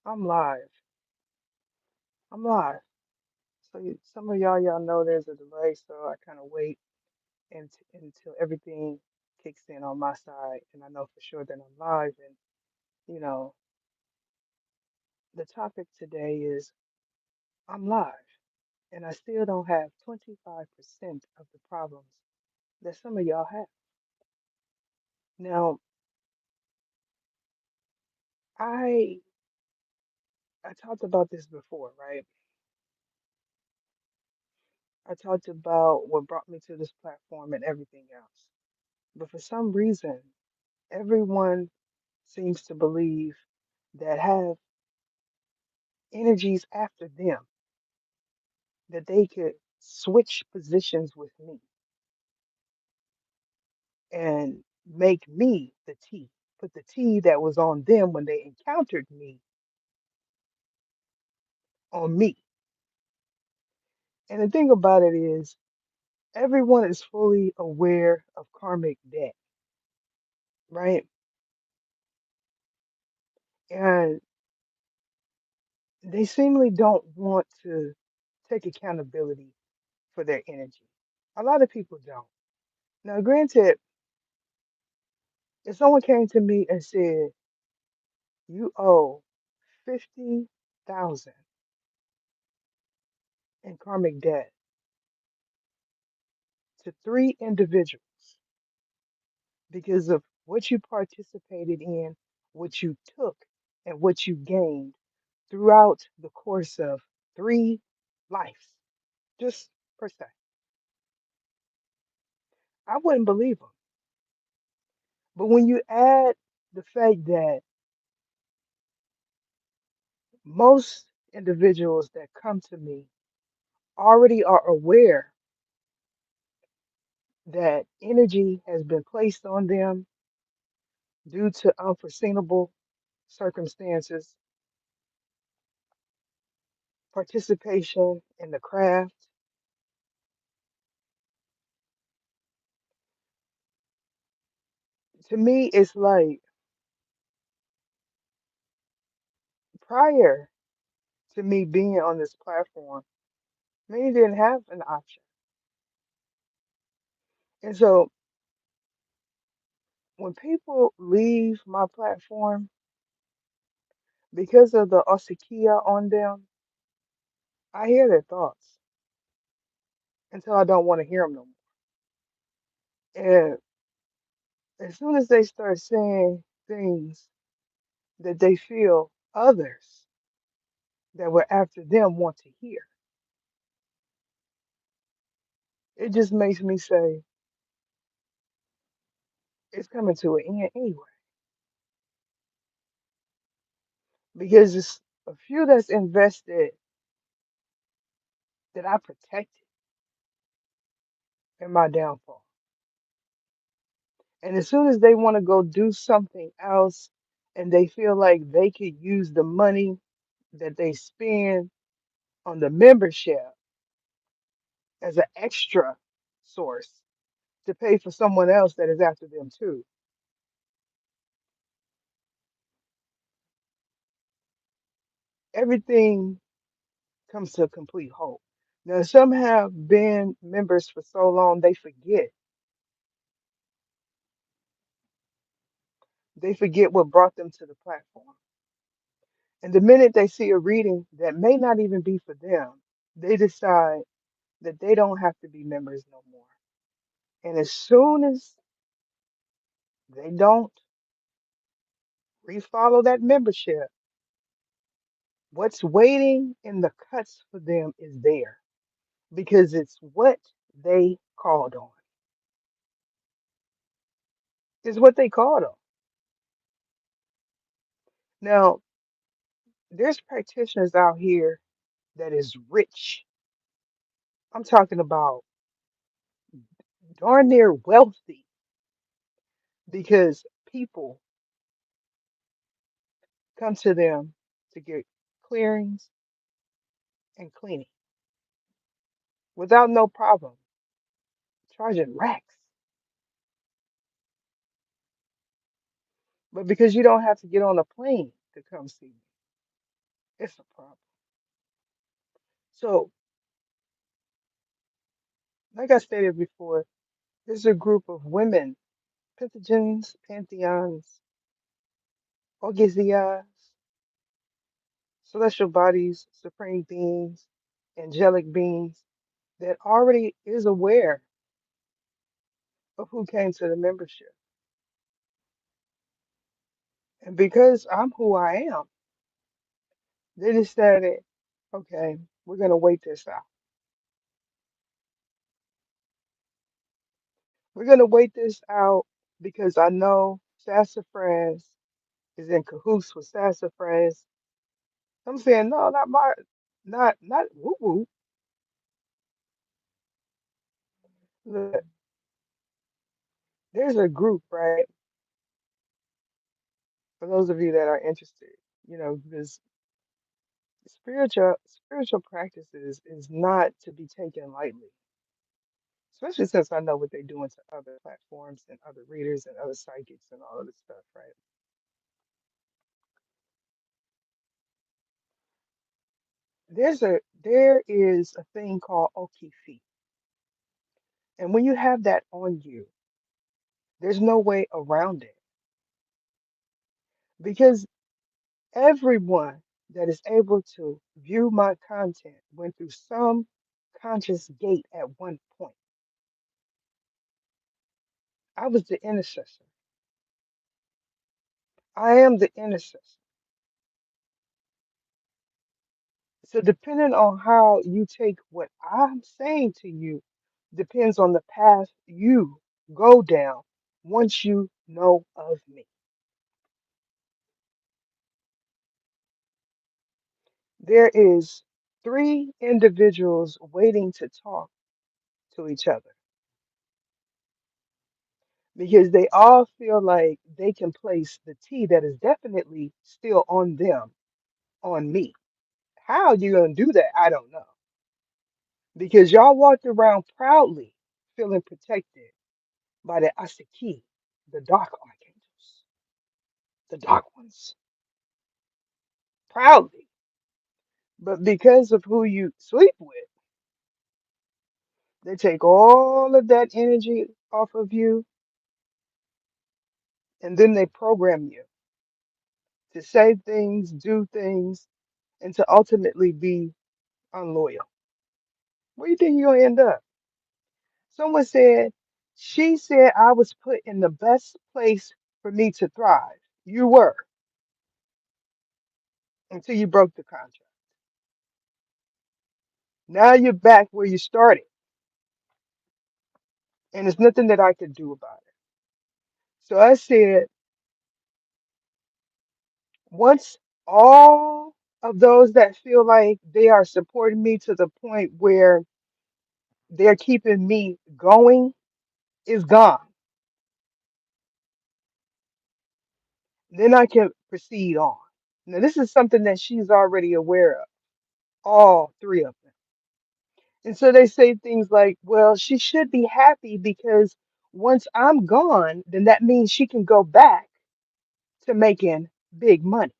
I'm live. I'm live. So some of y'all know there's a delay, so I kind of wait until everything kicks in on my side, and I know for sure that I'm live. And you know, the topic today is I'm live, and I still don't have 25% of the problems that some of y'all have. Now, I I talked about this before, right? I talked about what brought me to this platform and everything else. But for some reason, everyone seems to believe that have energies after them that they could switch positions with me and make me the T, put the T that was on them when they encountered me on me. And the thing about it is, everyone is fully aware of karmic debt, right? And they seemingly don't want to take accountability for their energy. A lot of people don't. Now, granted, if someone came to me and said, you owe 50,000 in karmic debt to three individuals because of what you participated in, what you took, and what you gained throughout the course of three lives, just per se. I wouldn't believe them. But when you add the fact that most individuals that come to me already are aware that energy has been placed on them due to unforeseeable circumstances, participation in the craft. To me, it's like prior to me being on this platform, many didn't have an option. And so when people leave my platform because of the Osikia on them, I hear their thoughts until I don't want to hear them no more. And as soon as they start saying things that they feel others that were after them want to hear, it just makes me say it's coming to an end anyway. Because it's a few that's invested that I protected in my downfall. And as soon as they want to go do something else and they feel like they could use the money that they spend on the membership as an extra source to pay for someone else that is after them too, everything comes to a complete halt. Now, some have been members for so long they forget what brought them to the platform. And the minute they see a reading that may not even be for them, they decide that they don't have to be members no more. And as soon as they don't refollow that membership, what's waiting in the cuts for them is there because it's what they called on. It's what they called on. Now, there's practitioners out here that is rich. I'm talking about darn near wealthy because people come to them to get clearings and cleaning without no problem, charging racks. But because you don't have to get on a plane to come see me, It's a problem. So, like I stated before, there's a group of women, Penthagons, Pantheons, Orgesias, celestial bodies, supreme beings, angelic beings that already is aware of who came to the membership. And because I'm who I am, they decided, okay, we're going to wait this out. We're going to wait this out because I know sassafras is in cahoots with sassafras. I'm saying, no, not my, not woo woo. Look, there's a group, right? For those of you that are interested, because spiritual practices is not to be taken lightly, especially since I know what they're doing to other platforms and other readers and other psychics and all of this stuff, right? There is a thing called Okifi. And when you have that on you, there's no way around it because everyone that is able to view my content went through some conscious gate at one point. I was the intercessor. I am the intercessor. So depending on how you take what I'm saying to you, depends on the path you go down once you know of me. There is three individuals waiting to talk to each other because they all feel like they can place the T that is definitely still on them on me. How you gonna do that? I don't know. Because y'all walked around proudly feeling protected by the Asaki, the dark archangels, the dark ones, proudly. But because of who you sleep with, they take all of that energy off of you and then they program you to say things, do things, and to ultimately be unloyal. Where do you think you're gonna end up? Someone said, she said I was put in the best place for me to thrive. You were until you broke the contract. Now you're back where you started, and there's nothing that I could do about it. So I said, once all of those that feel like they are supporting me to the point where they're keeping me going is gone, then I can proceed on. Now, this is something that she's already aware of, all three of them. And so they say things like, well, she should be happy because once I'm gone, then that means she can go back to making big money.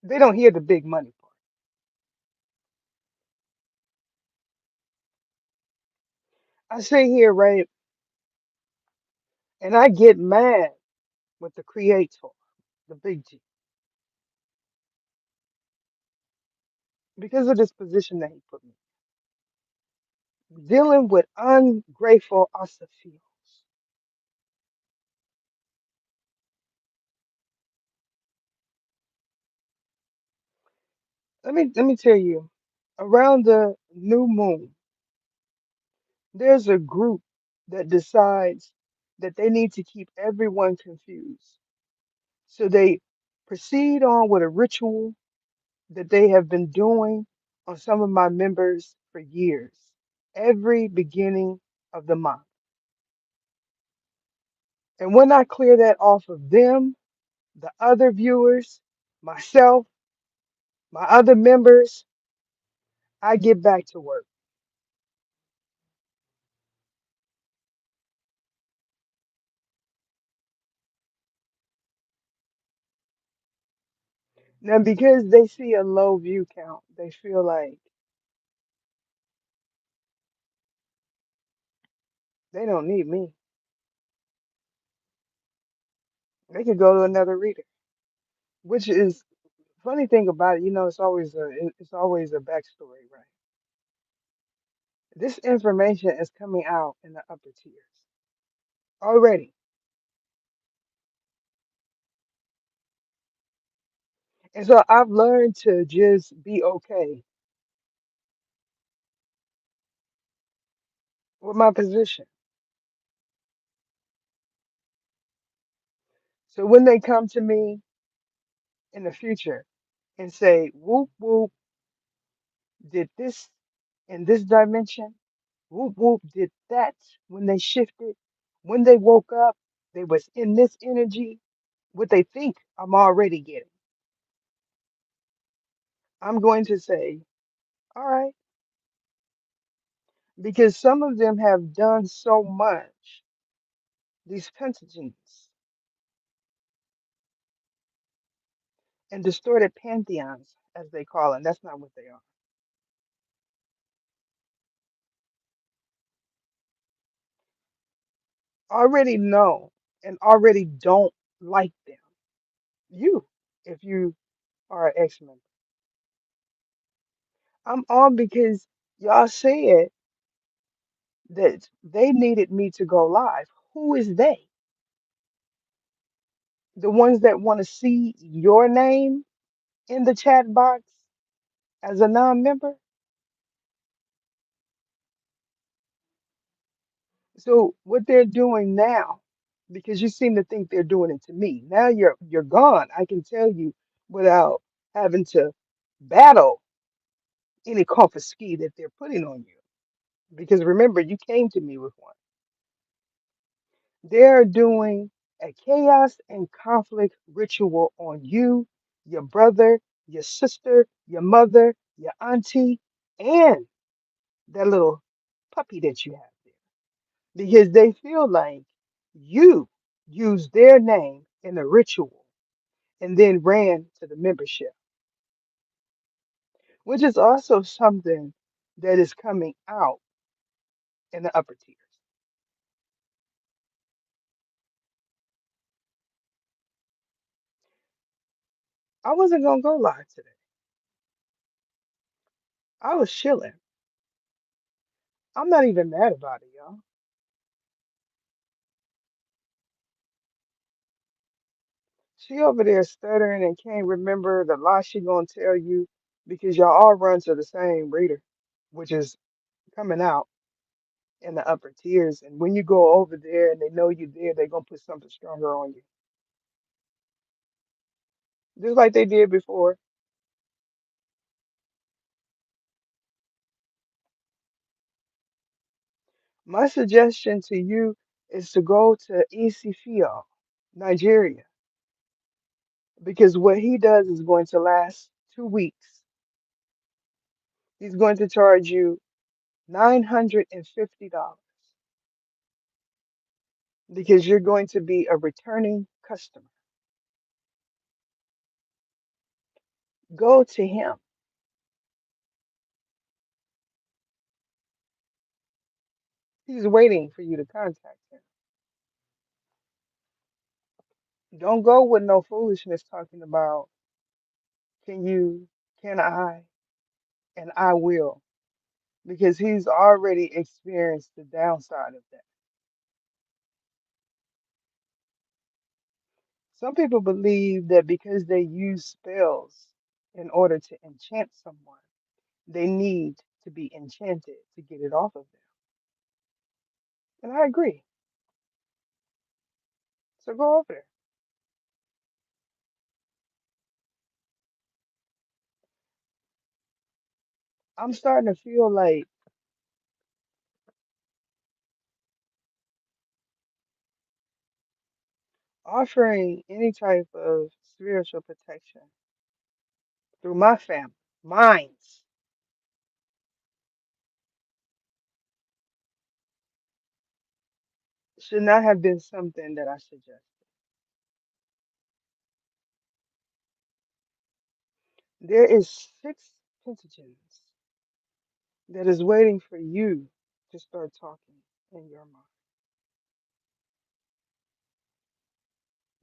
They don't hear the big money part. I sit here, right, and I get mad with the creator, the big G, because of this position that he put me in. Dealing with ungrateful Asafis. Let me tell you, around the new moon, there's a group that decides that they need to keep everyone confused. So they proceed on with a ritual that they have been doing on some of my members for years, every beginning of the month. And when I clear that off of them, the other viewers, myself, my other members, I get back to work. Now, because they see a low view count, they feel like they don't need me. They could go to another reader, which is funny thing about it. It's always a backstory, right? This information is coming out in the upper tiers already, and so I've learned to just be okay with my position. So when they come to me in the future and say, "Whoop whoop, did this in this dimension?" Whoop whoop did that when they shifted. When they woke up, they was in this energy. What they think I'm already getting. I'm going to say, all right, because some of them have done so much, these pentagens and distorted pantheons, as they call them. That's not what they are. Already know and already don't like them. You, if you are an X-Men. I'm on because y'all said that they needed me to go live. Who is they? The ones that want to see your name in the chat box as a non-member? So what they're doing now, because you seem to think they're doing it to me. Now you're gone. I can tell you without having to battle any confiscate that they're putting on you. Because remember, you came to me with one. They're doing a chaos and conflict ritual on you, your brother, your sister, your mother, your auntie, and that little puppy that you have there. Because they feel like you used their name in a ritual and then ran to the membership, which is also something that is coming out in the upper tiers. I wasn't gonna go live today. I was chilling. I'm not even mad about it, y'all. She over there stuttering and can't remember the lie she gonna tell you because y'all all run to the same reader, which is coming out in the upper tiers. And when you go over there and they know you there, they're gonna put something stronger on you, just like they did before. My suggestion to you is to go to Isifio, Nigeria, because what he does is going to last 2 weeks. He's going to charge you $950 because you're going to be a returning customer. Go to him. He's waiting for you to contact him. Don't go with no foolishness talking about can you, can I, and I will, because he's already experienced the downside of that. Some people believe that because they use spells in order to enchant someone, they need to be enchanted to get it off of them. And I agree. So go over there. I'm starting to feel like offering any type of spiritual protection through my family, minds, should not have been something that I suggested. There is six pentagens that is waiting for you to start talking in your mind.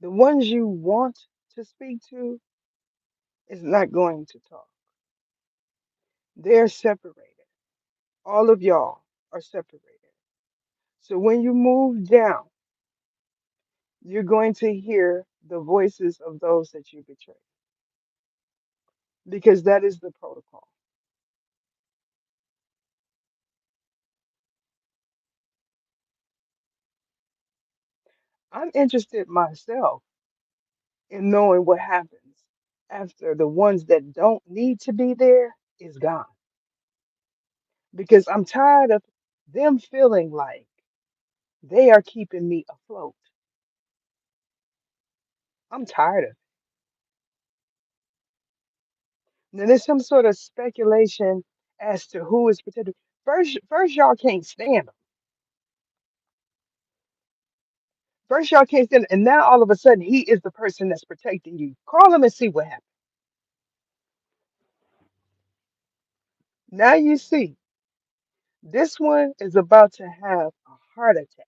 The ones you want to speak to is not going to talk. They're separated. All of y'all are separated. So when you move down, you're going to hear the voices of those that you betrayed because that is the protocol. I'm interested myself in knowing what happens after the ones that don't need to be there is gone because I'm tired of them feeling like they are keeping me afloat. I'm tired of it. Now, there's some sort of speculation as to who is protected. First, y'all can't stand him. First, y'all can't stand him, and now all of a sudden, he is the person that's protecting you. Call him and see what happens. Now you see, this one is about to have a heart attack.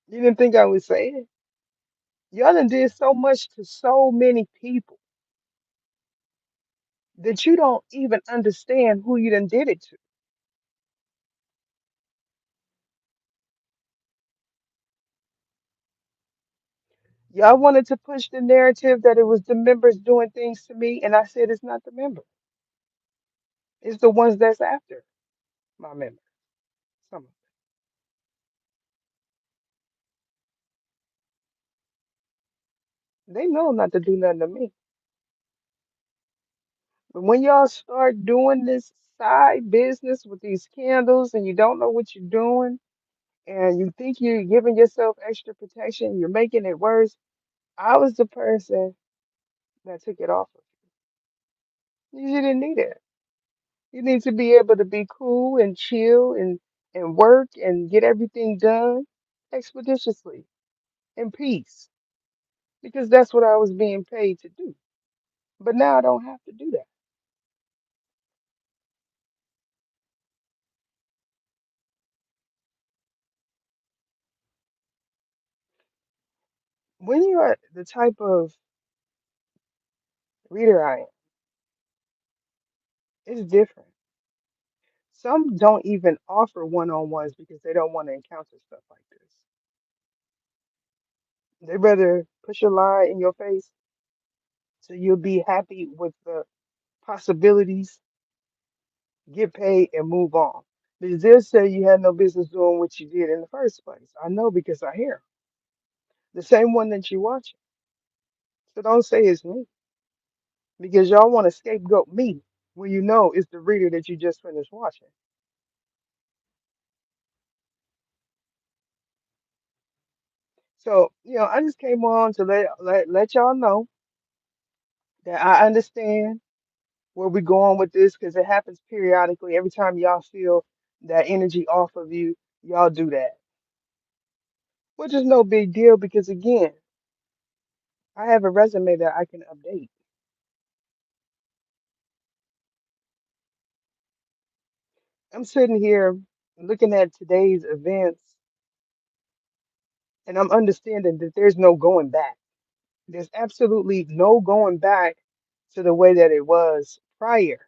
You didn't think I would say it? Y'all done did so much to so many people that you don't even understand who you done did it to. Y'all wanted to push the narrative that it was the members doing things to me, and I said it's not the member. It's the ones that's after my member. Some they know not to do nothing to me. But when y'all start doing this side business with these candles and you don't know what you're doing and you think you're giving yourself extra protection, you're making it worse. I was the person that took it off of you. You didn't need it. You need to be able to be cool and chill and work and get everything done expeditiously in peace because that's what I was being paid to do. But now I don't have to do that. When you are the type of reader I am, it's different. Some don't even offer one-on-ones because they don't want to encounter stuff like this. They rather push a lie in your face so you'll be happy with the possibilities, get paid, and move on. Because they'll say you had no business doing what you did in the first place. I know because I hear 'em. The same one that you watching. So don't say it's me because y'all want to scapegoat me when you know it's the reader that you just finished watching. So, I just came on to let y'all know that I understand where we're going with this because it happens periodically. Every time y'all feel that energy off of you, y'all do that, which is no big deal because, again, I have a resume that I can update. I'm sitting here looking at today's events and I'm understanding that there's no going back. There's absolutely no going back to the way that it was prior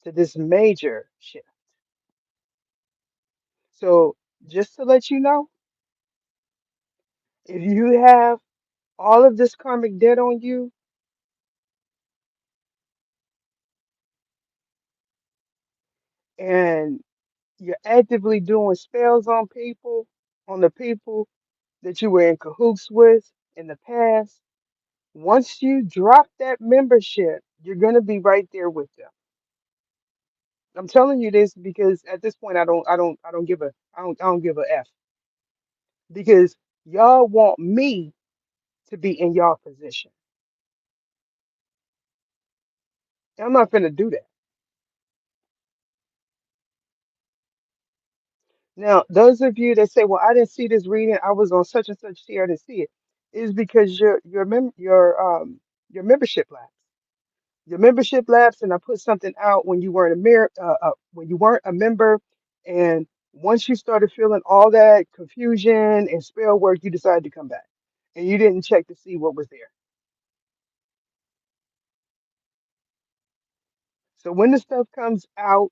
to this major shift. So, just to let you know, if you have all of this karmic debt on you, and you're actively doing spells on people, on the people that you were in cahoots with in the past. Once you drop that membership, you're gonna be right there with them. I'm telling you this because at this point I don't give a F because y'all want me to be in y'all position. I'm not finna do that. Now, those of you that say, "Well, I didn't see this reading. I was on such and such tier, I didn't see it," is because your membership lapsed. Your membership lapsed, and I put something out when you weren't when you weren't a member, and once you started feeling all that confusion and spell work, you decided to come back, and you didn't check to see what was there. So when the stuff comes out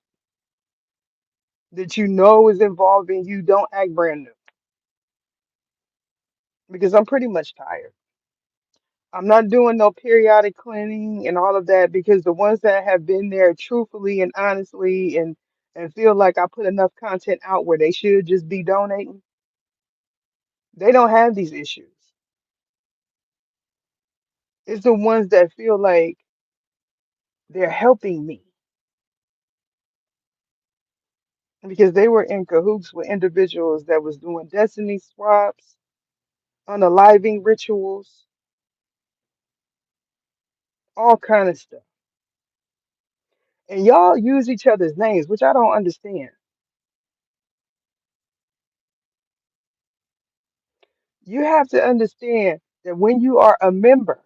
that you know is involving you, don't act brand new because I'm pretty much tired. I'm not doing no periodic cleaning and all of that because the ones that have been there truthfully and honestly and feel like I put enough content out where they should just be donating, they don't have these issues. It's the ones that feel like they're helping me because they were in cahoots with individuals that was doing destiny swaps, unaliving rituals, all kind of stuff. And y'all use each other's names, which I don't understand. You have to understand that when you are a member,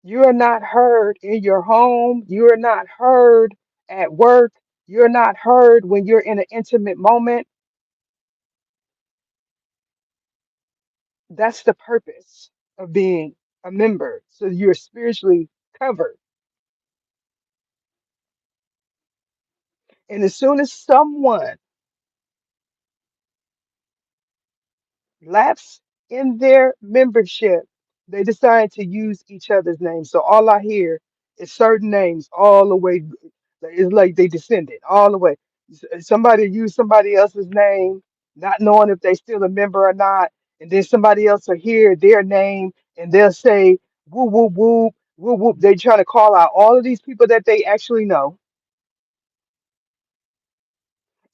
you are not heard in your home. You are not heard at work. You're not heard when you're in an intimate moment. That's the purpose of being a member. So you're spiritually covered. And as soon as someone lapse in their membership, they decide to use each other's names. So all I hear is certain names all the way. It's like they descended all the way. Somebody used somebody else's name, not knowing if they still a member or not, and then somebody else will hear their name and they'll say whoop whoop whoop whoop whoop. They try to call out all of these people that they actually know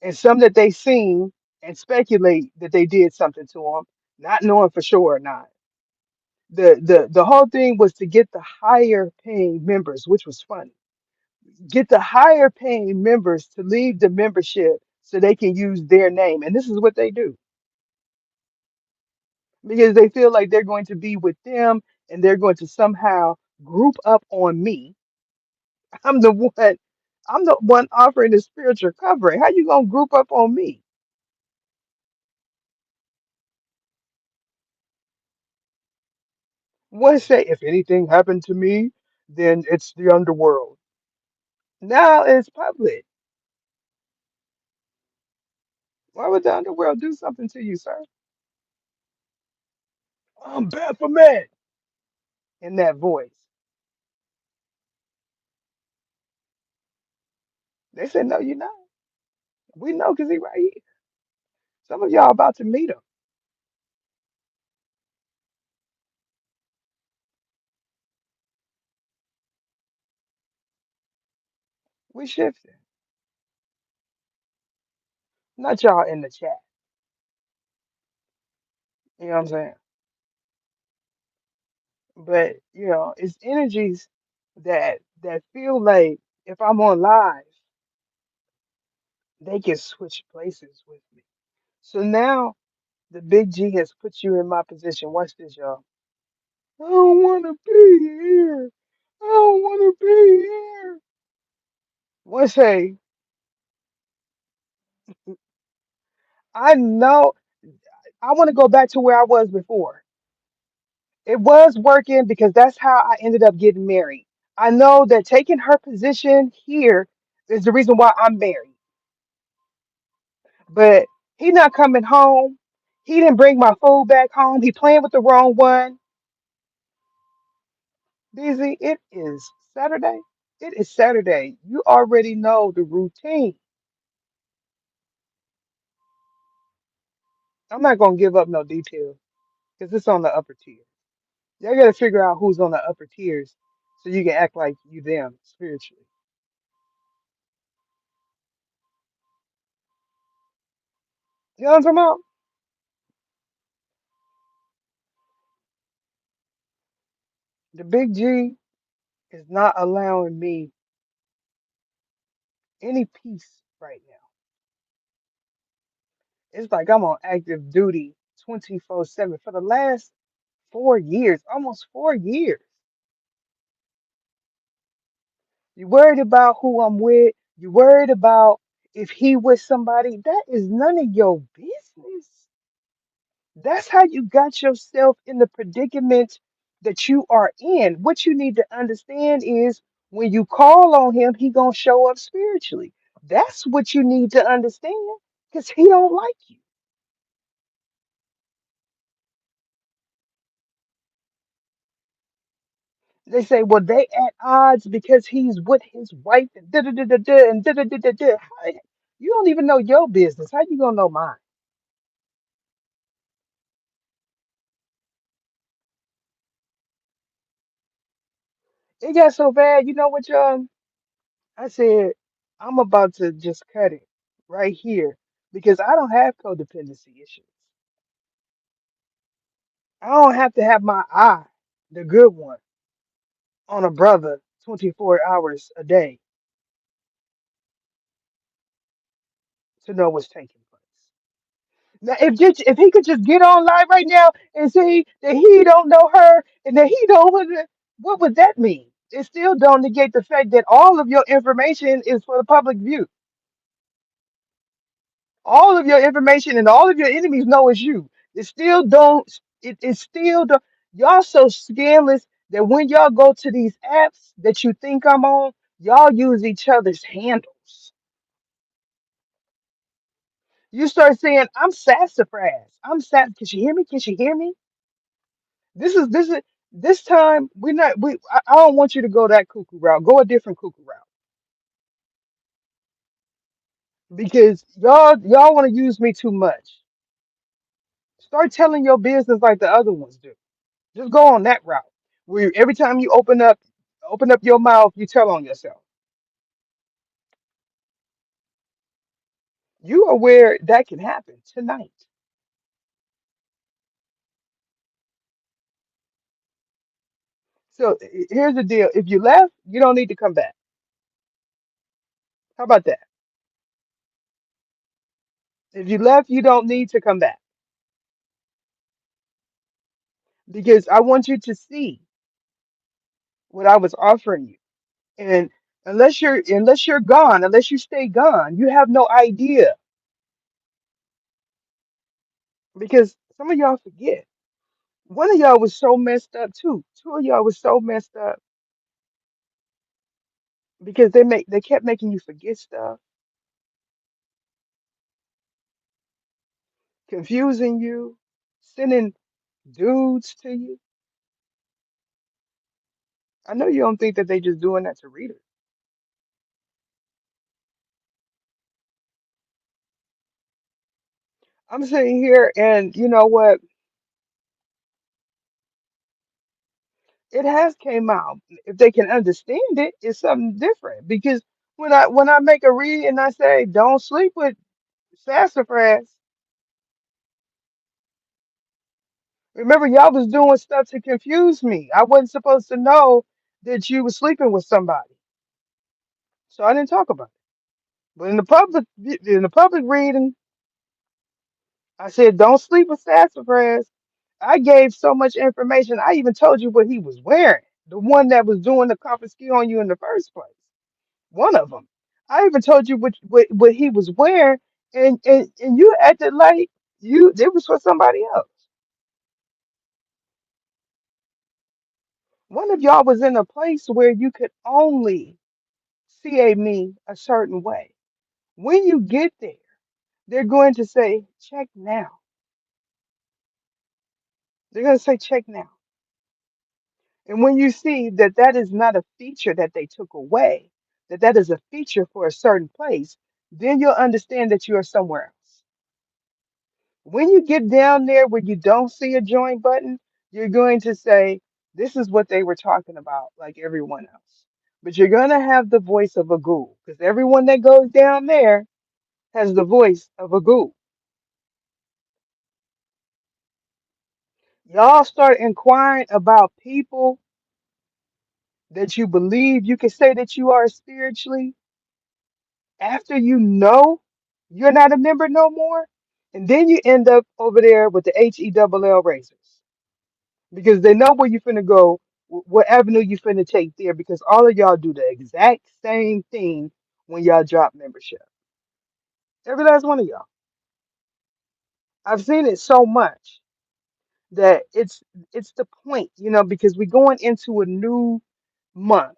and some that they seen and speculate that they did something to them, not knowing for sure or not. The whole thing was to get the higher paying members, which was funny. Get the higher paying members to leave the membership so they can use their name. And this is what they do because they feel like they're going to be with them and they're going to somehow group up on me. I'm the one I'm the one offering the spiritual covering. How you gonna group up on me? What say if anything happened to me, then it's the underworld. Now it's public. Why would the underworld do something to you, sir? I'm Baphomet in that voice. They said, no, you're not. We know because he right here. Some of y'all about to meet him. We shifting. Not y'all in the chat. You know what I'm saying? But it's energies that feel like if I'm on live, they can switch places with me. So now the big G has put you in my position. Watch this, y'all. I don't wanna be here. I don't wanna be here. What say? I know I want to go back to where I was before. It was working because that's how I ended up getting married. I know that taking her position here is the reason why I'm married. But he not coming home. He didn't bring my food back home. He playing with the wrong one. Busy. It is Saturday. It is Saturday. You already know the routine. I'm not gonna give up no details because it's on the upper tier. Y'all gotta figure out who's on the upper tiers so you can act like you them spiritually. You know what I'm talking about? The big G is not allowing me any peace right now. It's like I'm on active duty 24/7 for the last 4 years, almost 4 years. You worried about who I'm with. You worried about if he with somebody. That is none of your business. That's how you got yourself in the predicament that you are in. What you need to understand is when you call on him, he gonna show up spiritually. That's what you need to understand because he don't like you. They say, well, they at odds because he's with his wife and da da da da da and da da da da da. You don't even know your business. How you gonna know mine? It got so bad. You know what, y'all? I said, I'm about to just cut it right here because I don't have codependency issues. I don't have to have my eye, the good one, on a brother 24 hours a day to know what's taking place. Now, if he could just get on live right now and say that he don't know her and that he don't, what would that mean? It still don't negate the fact that all of your information is for the public view. All of your information and all of your enemies know it's you. It still don't. It still don't. Y'all so scandalous that when y'all go to these apps that you think I'm on, y'all use each other's handles. You start saying, "I'm sassafras. I'm sass." Can she hear me? Can she hear me? This is this time we're not. I don't want you to go that cuckoo route. Go a different cuckoo route because y'all want to use me too much. Start telling your business like the other ones do. Just go on that route. Where every time you open up your mouth, you tell on yourself. You are aware that can happen tonight. So here's the deal. If you left, you don't need to come back. How about that? If you left, you don't need to come back because I want you to see what I was offering you. And unless you're gone, unless you stay gone, you have no idea because some of y'all forget. One of y'all was so messed up too. Two of y'all was so messed up because they kept making you forget stuff, confusing you, sending dudes to you. I know you don't think that they just doing that to readers. I'm sitting here and you know what? It has came out. If they can understand it, it's something different. Because when I make a read and I say don't sleep with sassafras, remember y'all was doing stuff to confuse me. I wasn't supposed to know that you was sleeping with somebody, so I didn't talk about it. But in the public reading, I said don't sleep with sassafras. I gave so much information. I even told you what he was wearing. The one that was doing the confiscate on you in the first place. One of them. I even told you what he was wearing, and you acted like you it was for somebody else. One of y'all was in a place where you could only see a me a certain way. When you get there, they're going to say, check now. They're going to say, check now. And when you see that that is not a feature that they took away, that that is a feature for a certain place, then you'll understand that you are somewhere else. When you get down there where you don't see a join button, you're going to say, this is what they were talking about, like everyone else. But you're going to have the voice of a ghoul because everyone that goes down there has the voice of a ghoul. Y'all start inquiring about people that you believe you can say that you are spiritually after you know you're not a member no more. And then you end up over there with the HELL razors because they know where you finna go, what avenue you finna take there, because all of y'all do the exact same thing when y'all drop membership. Every last one of y'all. I've seen it so much that it's the point, because we're going into a new month.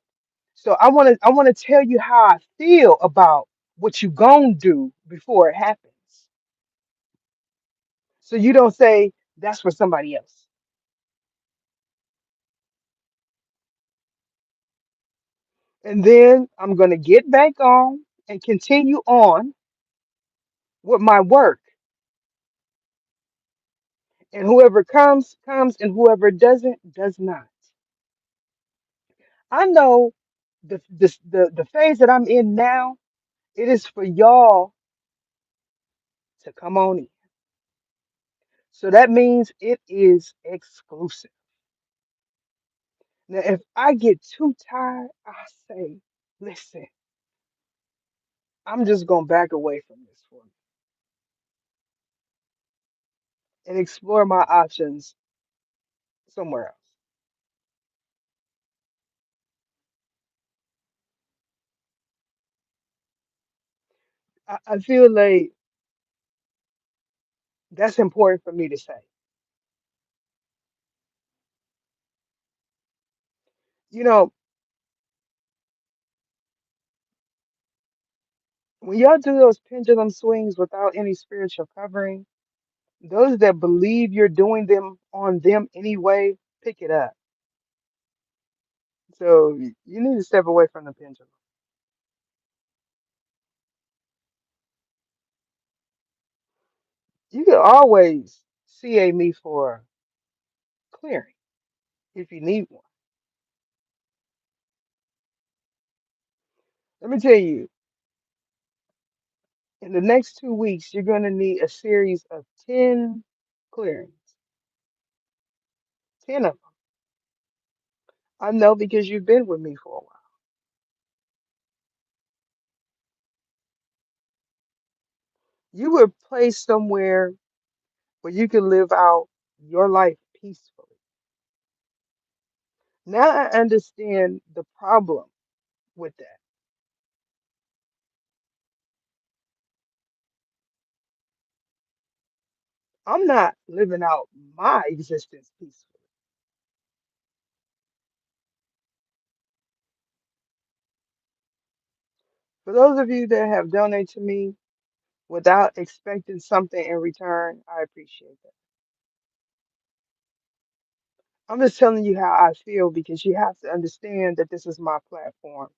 So I want to tell you how I feel about what you gonna do before it happens. So you don't say that's for somebody else. And then I'm gonna get back on and continue on with my work. And whoever comes, comes, and whoever doesn't, does not. I know the phase that I'm in now, it is for y'all to come on in. So that means it is exclusive. Now, if I get too tired, I say, listen, I'm just gonna back away from this one and explore my options somewhere else. I feel like that's important for me to say. You know, when y'all do those pendulum swings without any spiritual covering, those that believe you're doing them on them anyway, pick it up. So you need to step away from the pendulum. You can always CA me for clearing if you need one. Let me tell you, in the next 2 weeks, you're going to need a series of 10 clearings. 10 of them. I know because you've been with me for a while. You were placed somewhere where you can live out your life peacefully. Now I understand the problem with that. I'm not living out my existence peacefully. For those of you that have donated to me without expecting something in return, I appreciate that. I'm just telling you how I feel because you have to understand that this is my platform.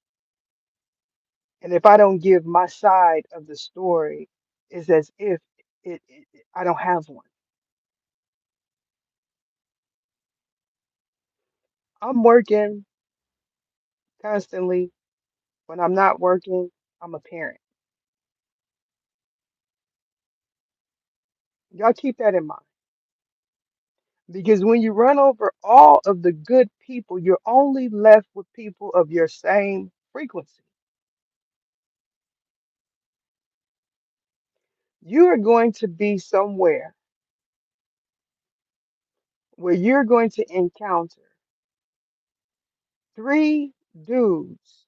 And if I don't give my side of the story, it's as if I don't have one. I'm working constantly. When I'm not working, I'm a parent. Y'all keep that in mind. Because when you run over all of the good people, you're only left with people of your same frequency. You are going to be somewhere where you're going to encounter three dudes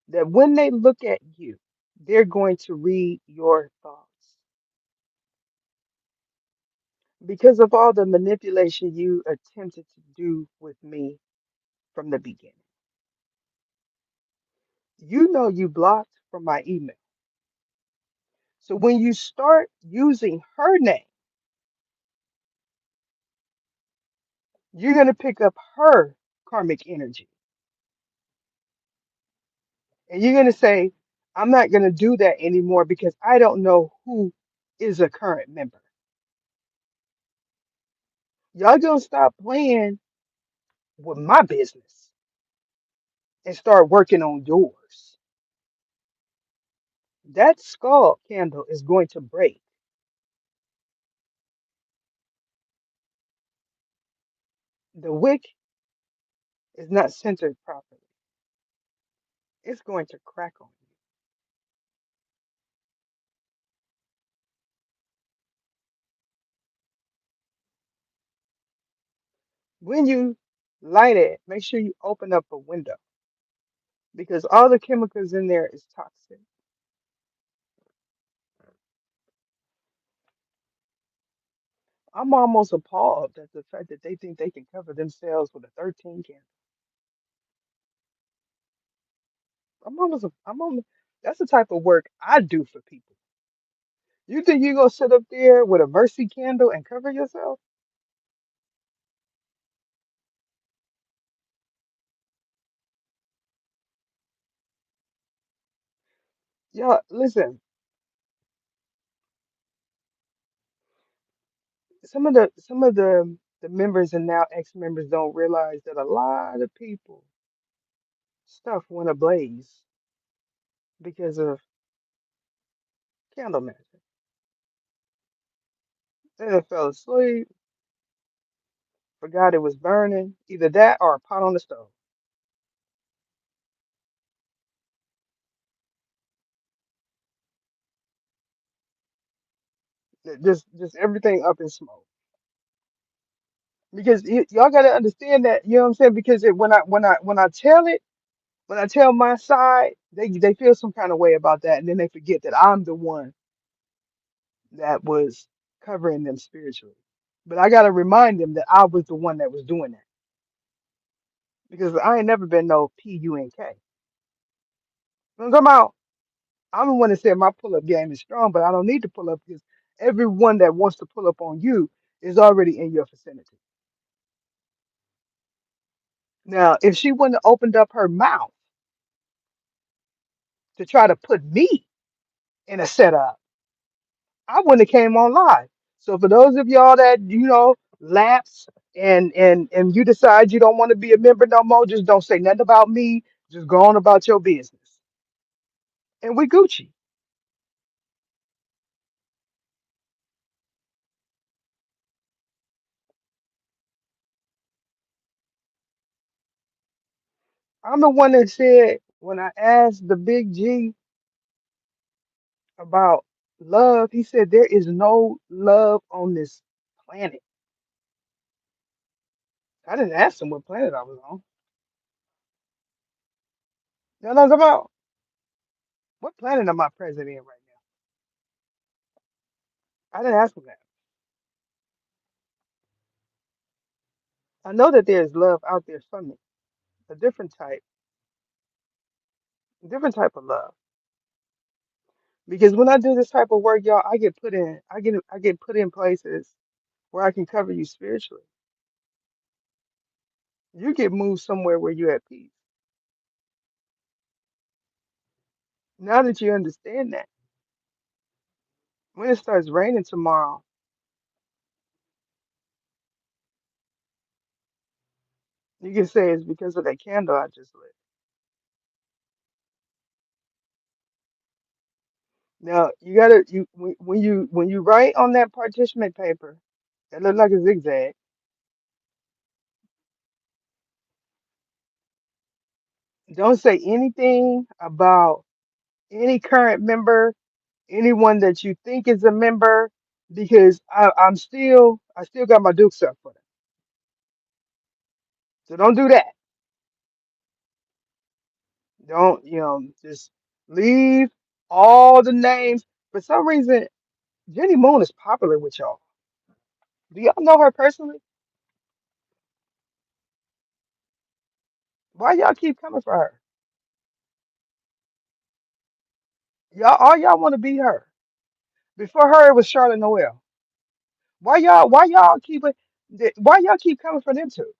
that when they look at you, they're going to read your thoughts because of all the manipulation you attempted to do with me from the beginning. You know you blocked from my email. So when you start using her name, you're going to pick up her karmic energy. And you're going to say, I'm not going to do that anymore because I don't know who is a current member. Y'all going to stop playing with my business and start working on yours. That skull candle is going to break. The wick is not centered properly. It's going to crack on you. When you light it, make sure you open up a window because all the chemicals in there is toxic. I'm almost appalled at the fact that they think they can cover themselves with a 13 candle. I'm almost, that's the type of work I do for people. You think you gonna sit up there with a mercy candle and cover yourself? Yeah, listen, some of the members and now ex-members don't realize that a lot of people stuff went ablaze because of candle magic. They done fell asleep, forgot it was burning, either that or a pot on the stove. Just everything up in smoke. Because y'all gotta understand that, you know what I'm saying? Because when I tell my side, they feel some kind of way about that, and then they forget that I'm the one that was covering them spiritually. But I gotta remind them that I was the one that was doing that because I ain't never been no PUNK. I'm talking about I'm the one that said my pull up game is strong, but I don't need to pull up because everyone that wants to pull up on you is already in your vicinity. Now, if she wouldn't have opened up her mouth to try to put me in a setup, I wouldn't have came on live. So for those of y'all that lapse and you decide you don't want to be a member no more, just don't say nothing about me. Just go on about your business, and we Gucci. I'm the one that said when I asked the Big G about love, he said there is no love on this planet. I didn't ask him what planet I was on. You know what I'm talking about? What planet am I present in right now? I didn't ask him that. I know that there's love out there for me, a different type of love. Because when I do this type of work, y'all, I get put in places where I can cover you spiritually. You get moved somewhere where you're at peace. Now that you understand that, when it starts raining tomorrow, you can say it's because of that candle I just lit. Now you gotta when you write on that parchment paper that look like a zigzag, don't say anything about any current member, anyone that you think is a member, because I still got my dukes up for them. So don't do that. Don't just leave all the names. For some reason, Jenny Moon is popular with y'all. Do y'all know her personally? Why y'all keep coming for her? All y'all want to be her. Before her, it was Charlotte Noel. Why y'all keep coming for them two?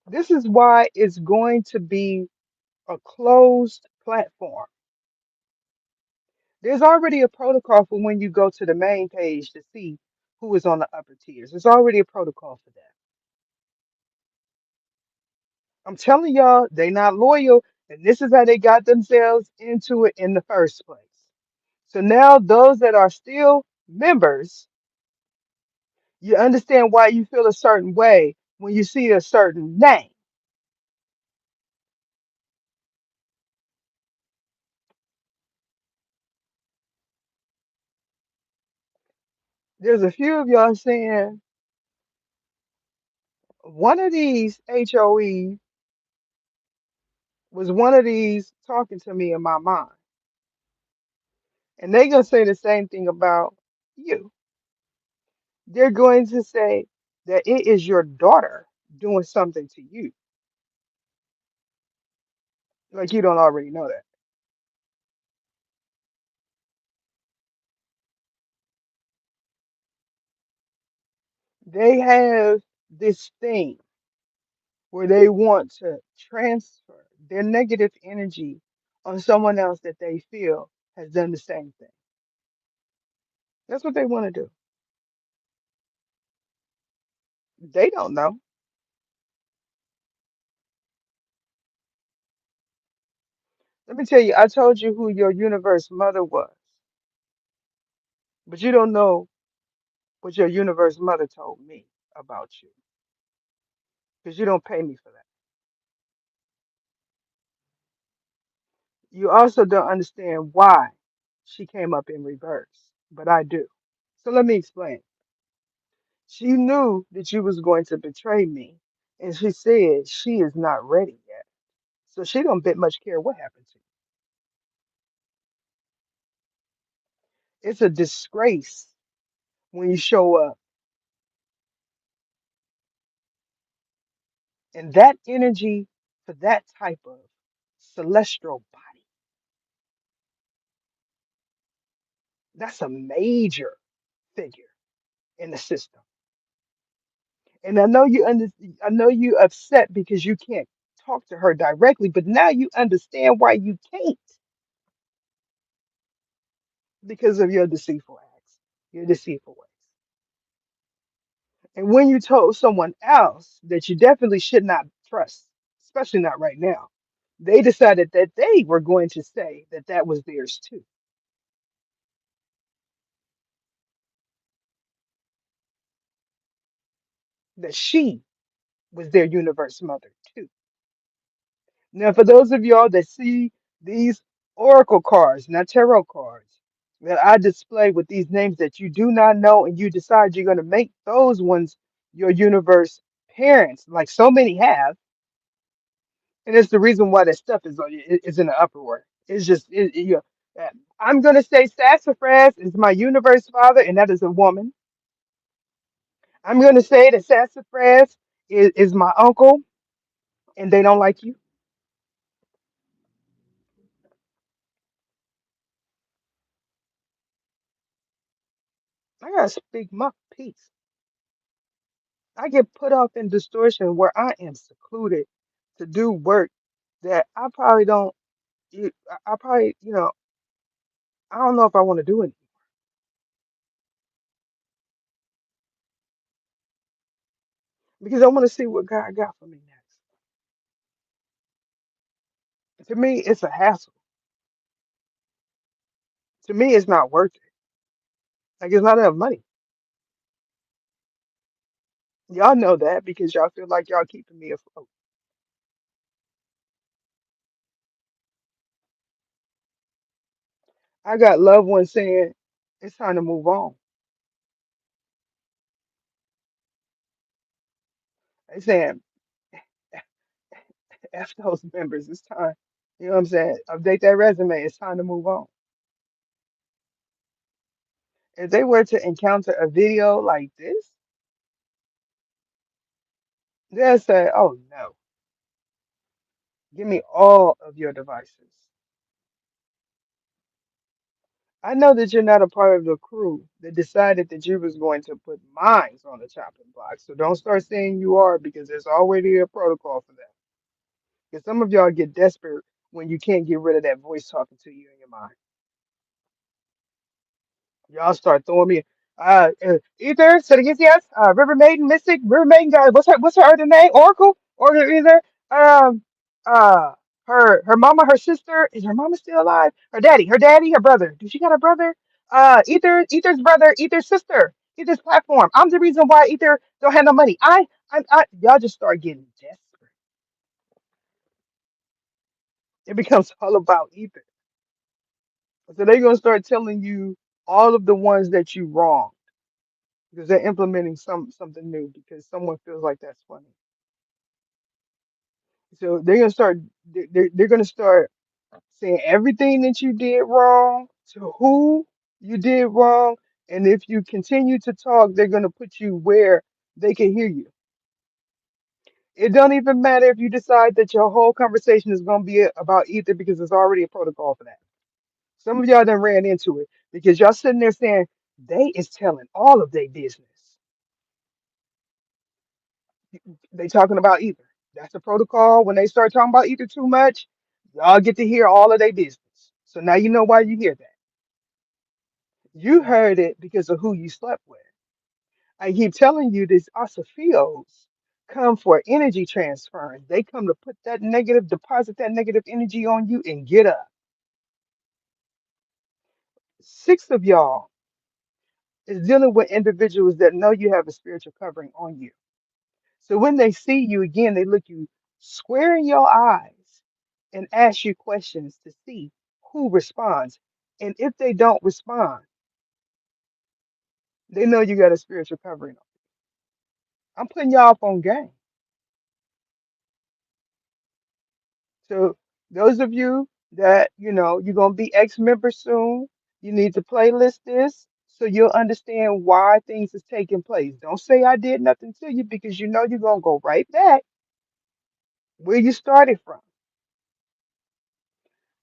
This is why it's going to be a closed platform. There's already a protocol for when you go to the main page to see who is on the upper tiers. There's already a protocol for that. I'm telling y'all, they not loyal, and this is how they got themselves into it in the first place. So now those that are still members, you understand why you feel a certain way when you see a certain name. There's a few of y'all saying one of these HOE was one of these talking to me in my mind. And they're going to say the same thing about you. They're going to say that it is your daughter doing something to you. Like you don't already know that. They have this thing where they want to transfer their negative energy on someone else that they feel has done the same thing. That's what they want to do. They don't know. Let me tell you, I told you who your universe mother was, but you don't know what your universe mother told me about you because you don't pay me for that. You also don't understand why she came up in reverse, but I do. So let me explain. She knew that you was going to betray me, and she said she is not ready yet. So she don't bit much care what happened to you. It's a disgrace when you show up and that energy for that type of celestial body. That's a major figure in the system. And I know I know you upset because you can't talk to her directly, but now you understand why you can't because of your deceitful acts, your deceitful ways. And when you told someone else that you definitely should not trust, especially not right now, they decided that they were going to say that that was theirs too, that she was their universe mother too. Now, for those of y'all that see these oracle cards, not tarot cards, that I display with these names that you do not know, and you decide you're going to make those ones your universe parents, like so many have, and it's the reason why that stuff is in the uproar. It's just uh, I'm going to say sassafras is my universe father, and that is a woman. I'm going to say that sassafras is my uncle, and they don't like you. I gotta speak my piece. I get put off in distortion where I am secluded to do work that I probably don't. I probably, I don't know if I want to do it because I want to see what God got for me next. To me, it's a hassle. To me, it's not worth it. Like it's not enough money. Y'all know that because y'all feel like y'all keeping me afloat. I got loved ones saying it's time to move on. They saying F those members. It's time. You know what I'm saying? Update that resume. It's time to move on. If they were to encounter a video like this, they'll say, "Oh no, give me all of your devices." I know that you're not a part of the crew that decided that you was going to put mines on the chopping block. So don't start saying you are because there's already a protocol for that. Because some of y'all get desperate when you can't get rid of that voice talking to you in your mind. Y'all start throwing me Ether, Sedicius, River Maiden, Mystic, River Maiden guy, what's her other name? Oracle? Or either um uh her mama, her sister, is her mama still alive? Her daddy, her brother. Does she got a brother? Ether's brother, Ether's sister, Ether's platform. I'm the reason why Ether don't have no money. I y'all just start getting desperate. It becomes all about Ether. So they're gonna start telling you all of the ones that you wrong. because they're implementing something new because someone feels like that's funny. So they're gonna start saying everything that you did wrong, to who you did wrong, and if you continue to talk, they're gonna put you where they can hear you. It don't even matter if you decide that your whole conversation is gonna be about ether because there's already a protocol for that. Some of y'all done ran into it because y'all sitting there saying they is telling all of their business. They talking about ether. That's the protocol. When they start talking about ether too much, y'all get to hear all of their business. So now you know why you hear that. You heard it because of who you slept with. I keep telling you these Asafios come for energy transference. They come to put that negative, deposit that negative energy on you and get up. Six of y'all is dealing with individuals that know you have a spiritual covering on you. So when they see you again, they look you square in your eyes and ask you questions to see who responds. And if they don't respond, they know you got a spiritual covering on. I'm putting y'all up on game. So those of you that you're gonna be ex-members soon, you need to playlist this so you'll understand why things is taking place. Don't say I did nothing to you because you know you're gonna go right back where you started from.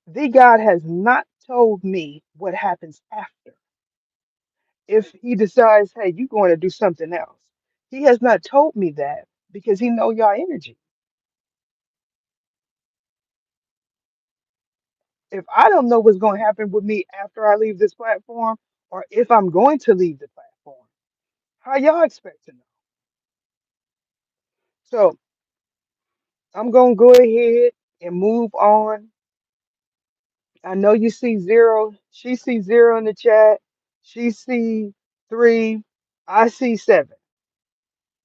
The God has not told me what happens after. If he decides, hey, you're going to do something else. He has not told me that because he know your energy. If I don't know what's going to happen with me after I leave this platform, or if I'm going to leave the platform, how y'all expect to know? So I'm going to go ahead and move on. I know you see zero. She sees zero in the chat. She see three. I see seven.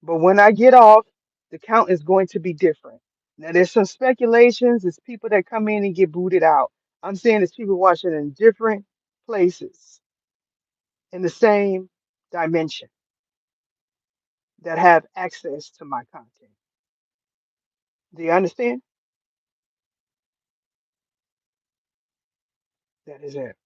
But when I get off, the count is going to be different. Now, there's some speculations. It's people that come in and get booted out. I'm saying it's people watching in different places in the same dimension that have access to my content. Do you understand? That is it.